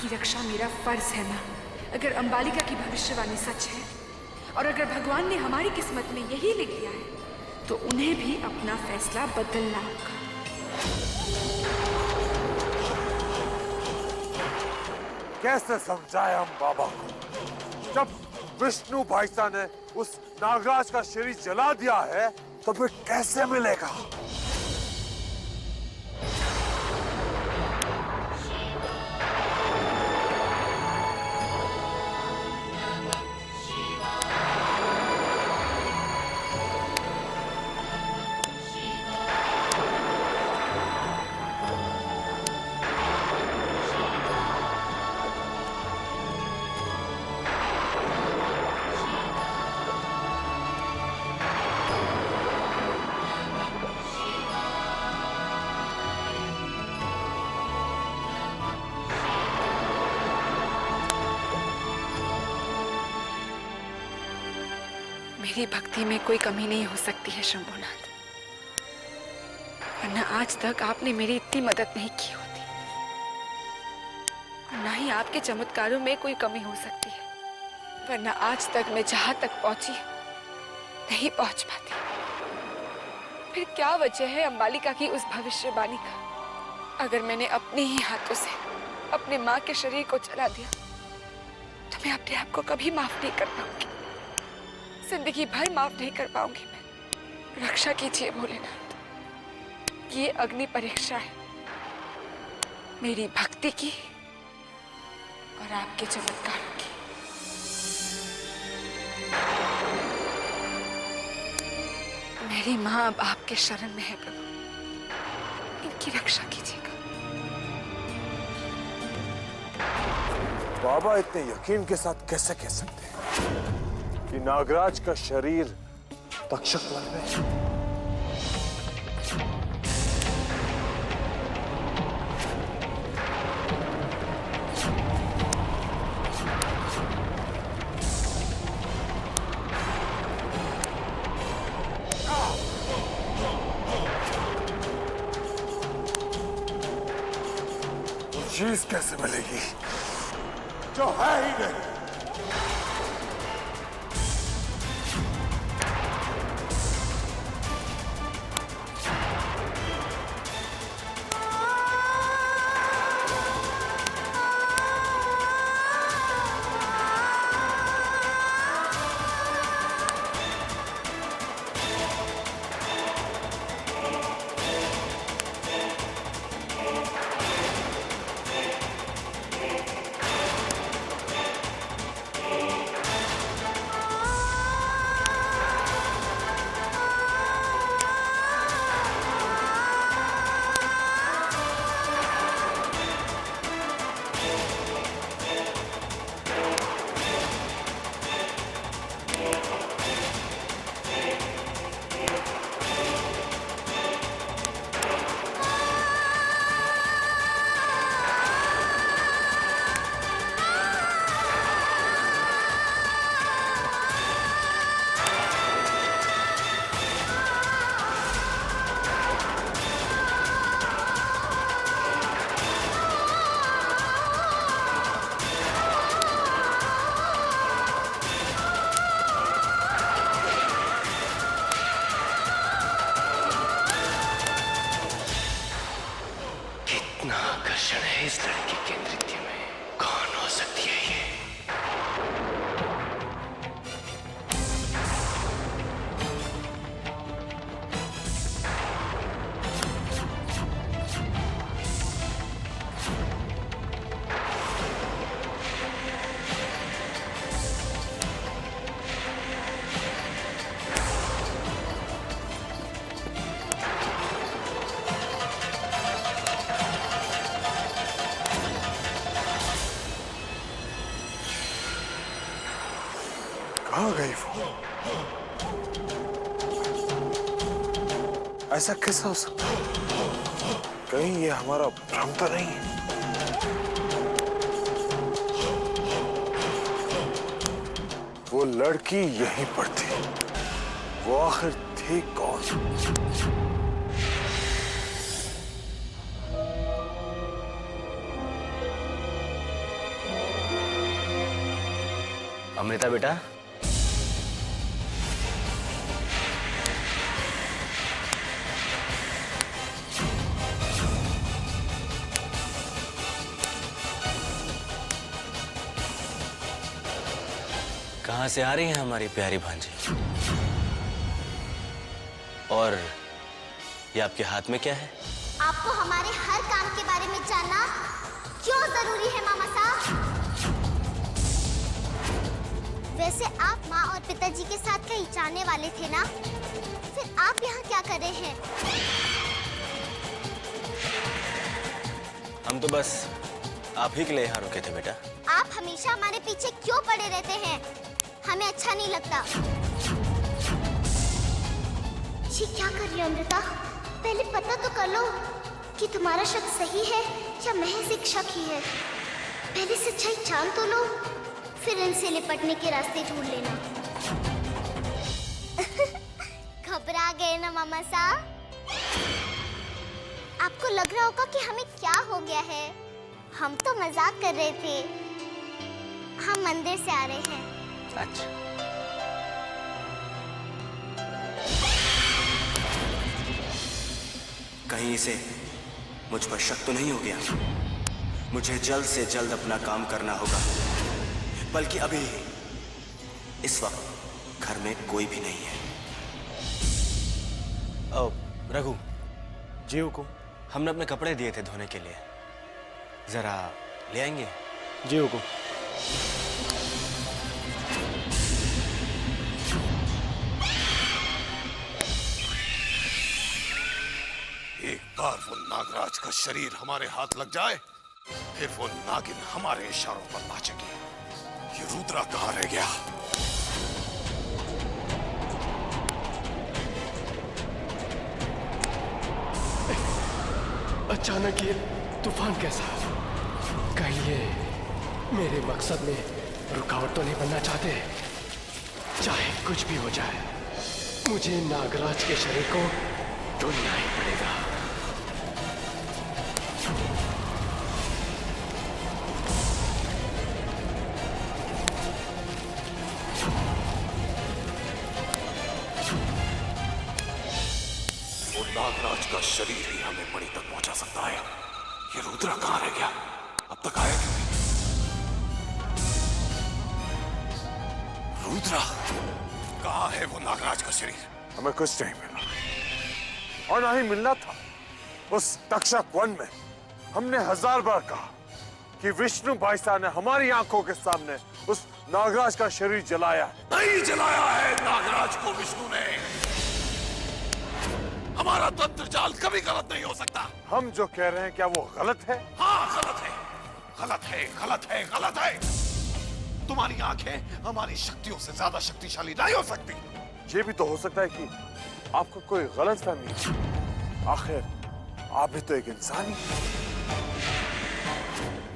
की रक्षा मेरा फर्ज है माँ। अगर अंबालिका की भविष्यवाणी सच है और अगर भगवान ने हमारी किस्मत में यही लिख दिया है तो उन्हें भी अपना फैसला बदलना होगा। कैसे समझाए हम बाबा को? जब विष्णु भाईसा ने उस नागराज का शरीर जला दिया है तो फिर कैसे मिलेगा? मेरी भक्ति में कोई कमी नहीं हो सकती है शंभुनाथ, वरना आज तक आपने मेरी इतनी मदद नहीं की होती और ना ही आपके चमत्कारों में कोई कमी हो सकती है, वरना आज तक मैं जहां तक पहुंची नहीं पहुंच पाती। फिर क्या वजह है अंबालिका की उस भविष्यवाणी का? अगर मैंने अपने ही हाथों से अपने माँ के शरीर को जला दिया तो मैं अपने आप को कभी माफ नहीं कर पाऊंगी, जिंदगी भर माफ नहीं कर पाऊंगी मैं। रक्षा कीजिए भोलेनाथ, ये अग्नि परीक्षा है मेरी भक्ति की और आपके चमत्कारों की। मेरी माँ अब आपके शरण में है प्रभु, इनकी रक्षा कीजिएगा। बाबा इतने यकीन के साथ कैसे कह सकते हैं कि नागराज का शरीर तक्षक वन में? चीज कैसे मिलेगी जो है ही नहीं? आकर्षण है इस लड़की के नृत्य में। कौन हो सकती है ये? कहाँ गई वो? ऐसा कैसा हो सकता है? कहीं ये हमारा भ्रम तो नहीं है? वो लड़की यहीं पर थी, वो आखिर थी कौन? अमृता बेटा, कहाँ से आ रही हैं हमारी प्यारी भांजी? और ये आपके हाथ में क्या है? आपको हमारे हर काम के बारे में जानना क्यों जरूरी है मामा साहब? वैसे आप माँ और पिताजी के साथ कहीं जाने वाले थे ना? फिर आप यहाँ क्या कर रहे हैं? हम तो बस आप ही के लिए यहाँ रुके थे बेटा। आप हमेशा हमारे पीछे क्यों पड़े रहते हैं? हमें अच्छा नहीं लगता। जी क्या कर रही हो अमृता? पहले पता तो कर लो कि तुम्हारा शक सही है या महज एक शक ही है। पहले सच्चाई जान तो लो, फिर इनसे निपटने के रास्ते ढूंढ लेना। घबरा गए ना मामा साहब? आपको लग रहा होगा कि हमें क्या हो गया है। हम तो मजाक कर रहे थे। हम मंदिर से आ रहे हैं। अच्छा, कहीं इसे मुझ पर शक तो नहीं हो गया? मुझे जल्द से जल्द अपना काम करना होगा, बल्कि अभी इस वक्त घर में कोई भी नहीं है। रघु जी हुकुम। हमने अपने कपड़े दिए थे धोने के लिए, जरा ले आएंगे? जी हुकुम। एक बार वो नागराज का शरीर हमारे हाथ लग जाए, फिर वो नागिन हमारे इशारों पर नाचेगी। ये रुद्रा कहाँ रह गया? अचानक ये तूफान कैसा? कहीं ये मेरे मकसद में रुकावट तो नहीं बनना चाहते? चाहे कुछ भी हो जाए, मुझे नागराज के शरीर को ढूंढना ही पड़ेगा। वो नागराज का शरीर ही हमें मणि तक पहुंचा सकता है। ये रुद्रा कहाँ रह गया? अब तक आया क्यों नहीं? रुद्रा, कहाँ है वो नागराज का शरीर? हमें कुछ नहीं मिला, और ना ही मिलना था। उस तक्षक वन में हमने 1000 बार कहा कि विष्णु भाई साहब ने हमारी आंखों के सामने उस नागराज का शरीर जलाया। नहीं जलाया है नागराज को विष्णु ने। हमारा तंत्र जाल कभी गलत नहीं हो सकता। हम जो कह रहे हैं क्या वो गलत है? हाँ गलत है, गलत है, गलत है, गलत है। तुम्हारी आंखें हमारी शक्तियों से ज्यादा शक्तिशाली नहीं हो सकती। ये भी तो हो सकता है कि आपको कोई गलत फहमी है। आखिर आप भी तो एक इंसान ही।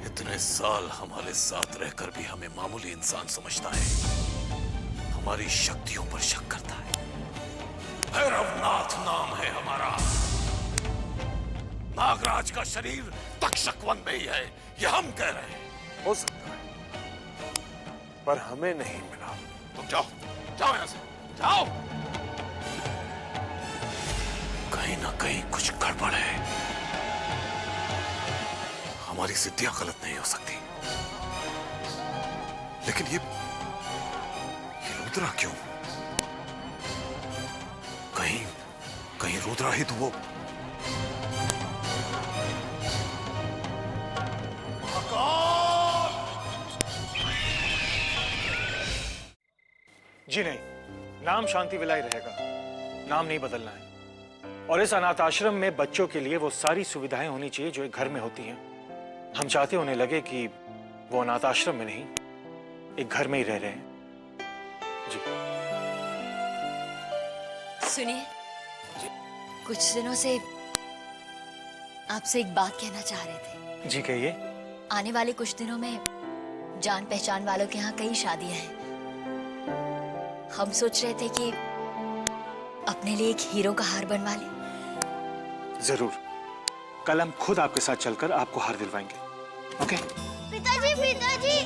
इतने साल हमारे साथ रहकर भी हमें मामूली इंसान समझता है, हमारी शक्तियों पर शक करता है। भैरवनाथ नाम है हमारा। नागराज का शरीर तक्षक वन में ही है, ये हम कह रहे हैं। हो सकता है, पर हमें नहीं मिला। तुम जाओ, जाओ यहां से, जाओ। कहीं ना कहीं कुछ गड़बड़ है। हमारी सिद्धियां गलत नहीं हो सकती, लेकिन ये रुद्रा क्यों? कहीं रुद्रा ही तो वो। जी नहीं, नाम शांति विलाई रहेगा, नाम नहीं बदलना है। और इस अनाथ आश्रम में बच्चों के लिए वो सारी सुविधाएं होनी चाहिए जो एक घर में होती हैं। हम चाहते उन्हें लगे कि वो अनाथ आश्रम में नहीं, एक घर में ही रह रहे हैं। जी सुनिए, कुछ दिनों से आपसे एक बात कहना चाह रहे थे। जी कहिए। आने वाले कुछ दिनों में जान पहचान वालों के यहाँ कई शादियां हैं। हम सोच रहे थे कि अपने लिए एक हीरो का हार बनवा लें। जरूर, कल हम खुद आपके साथ चलकर आपको हार दिलवाएंगे। ओके? पिताजी, पिताजी,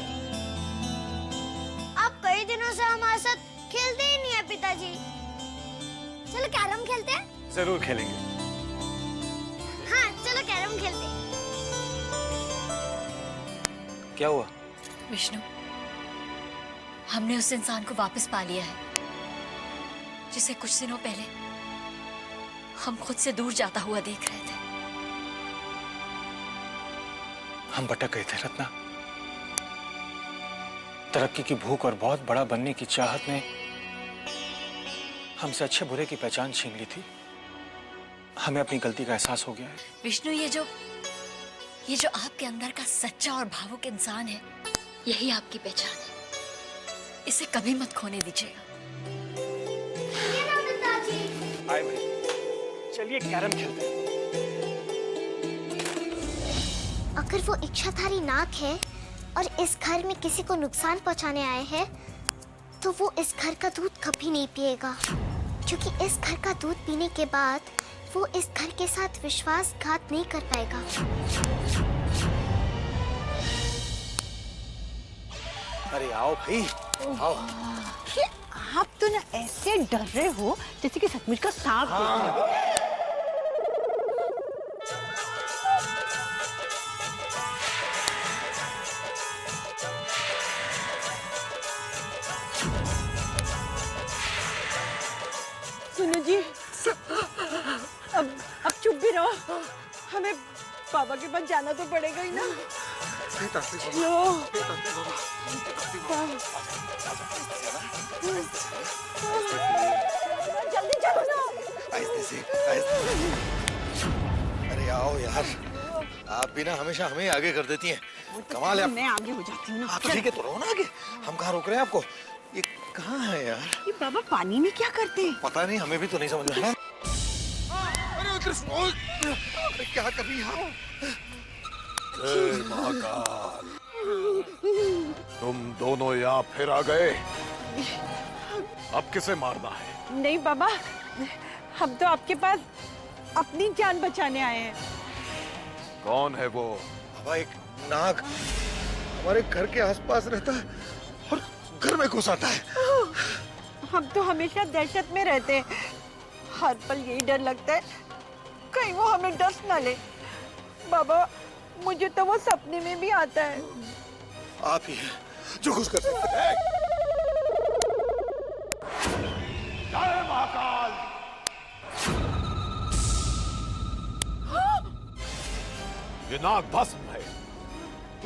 आप कई से हमारे साथ खेलते ही नहीं है पिताजी। चलो कैरम खेलते हैं। जरूर खेलेंगे। हाँ चलो कैरम खेलते हैं। क्या हुआ? विष्णु, हमने उस इंसान को वापस पा लिया है जिसे कुछ दिनों पहले हम खुद से दूर जाता हुआ देख रहे थे। हम भटक गए थे रत्ना। तरक्की की भूख और बहुत बड़ा बनने की चाहत ने हमसे अच्छे बुरे की पहचान छीन ली थी। हमें अपनी गलती का एहसास हो गया है। विष्णु, ये जो आपके अंदर का सच्चा और भावुक इंसान है, यही आपकी पहचान है। इसे कभी मत खोने दीजिएगा। आए भाई, चलिए कैरम खेलते हैं। अगर वो इच्छाधारी नाग है और इस घर में किसी को नुकसान पहुंचाने आए हैं, तो वो इस घर का दूध कभी नहीं पिएगा, क्योंकि इस घर का दूध पीने के बाद वो इस घर के साथ विश्वासघात नहीं कर पाएगा। अरे आओ भाई, आओ। आप तो ना ऐसे डर रहे हो जैसे कि सचमुच का सांप देख रहे हो। सुनो जी, अब चुप भी रहो। हमें बाबा के पास जाना तो पड़ेगा ही ना। लो। जल्दी चलो ना। अरे आओ यार, आप भी ना हमेशा हमें आगे कर देती हैं। कमाल है। मैं आगे हो जाती हूँ ना। हाँ तो ठीक है, तो रहो ना आगे। हम कहाँ रोक रहे हैं आपको? ये कहाँ है यार? ये बाबा पानी में क्या करते हैं? पता नहीं, हमें भी तो नहीं समझ में आ रहा। अरे कृष्ण, क्या कर रही है? जय महाकाल, तुम दोनों यहाँ फिर आ गए। अब किसे मारना है? नहीं बाबा, हम तो आपके पास अपनी जान बचाने आए हैं। कौन है वो? बाबा, एक नाग हमारे घर के आसपास रहता है और घर में घुस आता है। हम तो हमेशा दहशत में रहते हैं। हर पल यही डर लगता है कहीं वो हमें डस ना ले। बाबा, मुझे तो वो सपने में भी आता है। आप ही हैं जो घुस कर सकते हैं। जय महाकाल। ये नाग भस्म है।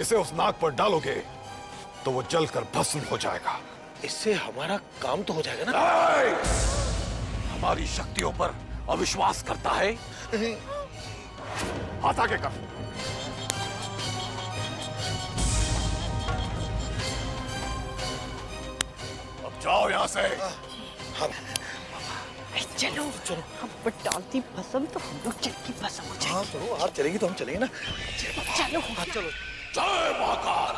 इसे उस नाग पर डालोगे तो वो जलकर भस्म हो जाएगा। इससे हमारा काम तो हो जाएगा ना? हमारी शक्तियों पर अविश्वास करता है। हाथ आगे कर। अब जाओ यहां से। चलो चलो, हम पर डालती भस्म तो हम लोग जल की भस्म हो जाएगी। हाँ चलो, आप चलेंगी तो हम चलेंगे ना। चलो चलो। जय महाकाल।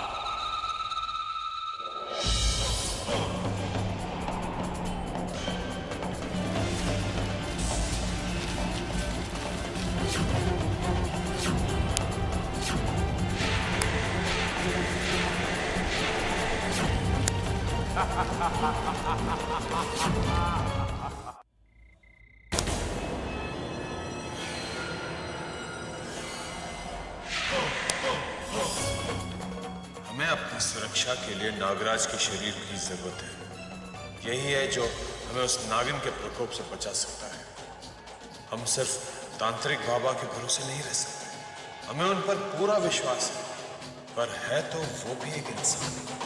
हमें अपनी सुरक्षा के लिए नागराज के शरीर की जरूरत है। यही है जो हमें उस नागिन के प्रकोप से बचा सकता है। हम सिर्फ तांत्रिक बाबा के भरोसे नहीं रह सकते। हमें उन पर पूरा विश्वास है, पर है तो वो भी एक इंसान।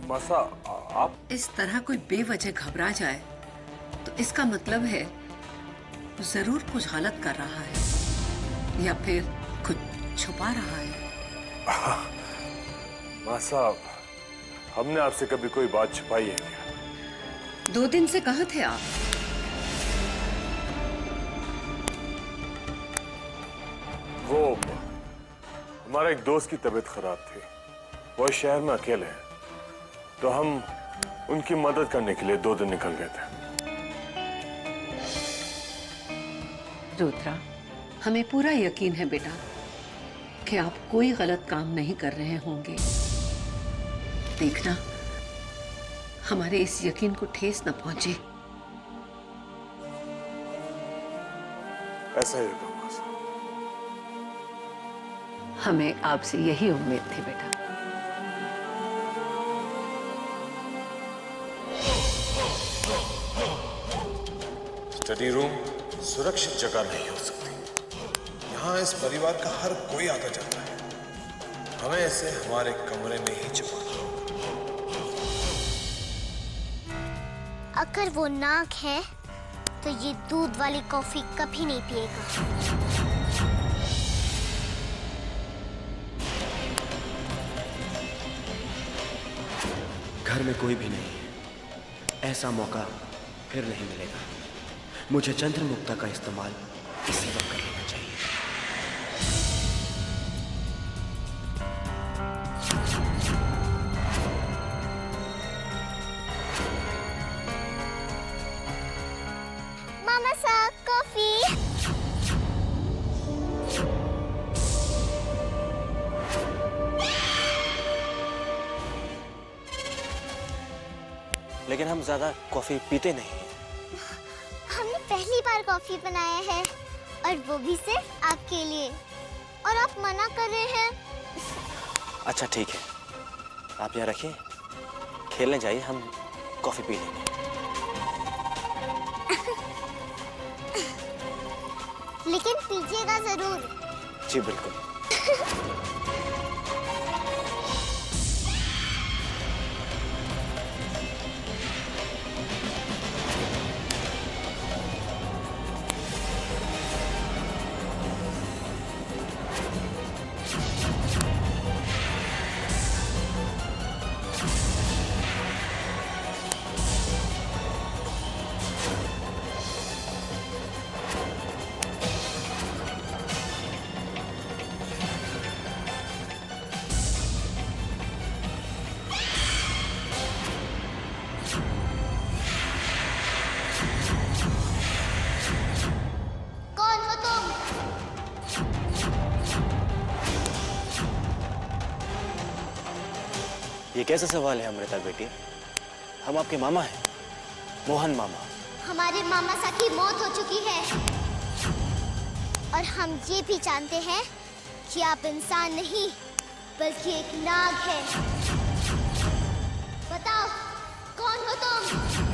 मासा, आप इस तरह कोई बेवजह घबरा जाए तो इसका मतलब है वो जरूर कुछ गलत कर रहा है या फिर कुछ छुपा रहा है। मासा, हमने आपसे कभी कोई बात छुपाई है क्या? 2 दिन से कहाँ थे आप? वो हमारा एक दोस्त की तबीयत खराब थी। वो इस शहर में अकेले है। तो हम उनकी मदद करने के लिए 2 दिन निकल गए थे। रुद्रा, हमें पूरा यकीन है बेटा कि आप कोई गलत काम नहीं कर रहे होंगे। देखना हमारे इस यकीन को ठेस न पहुंचे। ऐसा ही होगा माँ साहब। हमें आपसे यही उम्मीद थी बेटा। स्टडी रूम सुरक्षित जगह नहीं हो सकती। यहाँ इस परिवार का हर कोई आता जाता है। हमें इसे हमारे कमरे में ही छुपा दो। अगर वो नाग है तो ये दूध वाली कॉफी कभी नहीं पिएगा। घर में कोई भी नहीं है। ऐसा मौका फिर नहीं मिलेगा। मुझे चंद्रमुक्ता का इस्तेमाल इसी वक्त कर लेना चाहिए। मामा सा कॉफी। लेकिन हम ज्यादा कॉफी पीते नहीं हैं। हमने पहली बार कॉफी बनाया है और वो भी सिर्फ आपके लिए, और आप मना कर रहे हैं। अच्छा ठीक है, आप यहाँ रखिए, खेलने जाइए, हम कॉफी पी लेंगे। लेकिन पीजिएगा जरूर। जी बिल्कुल। कौन हो तुम? ये कैसा सवाल है अमृता बेटी? हम आपके मामा हैं, मोहन मामा। हमारे मामा सा की मौत हो चुकी है, और हम ये भी जानते हैं कि आप इंसान नहीं बल्कि एक नाग है। बताओ कौन हो तुम?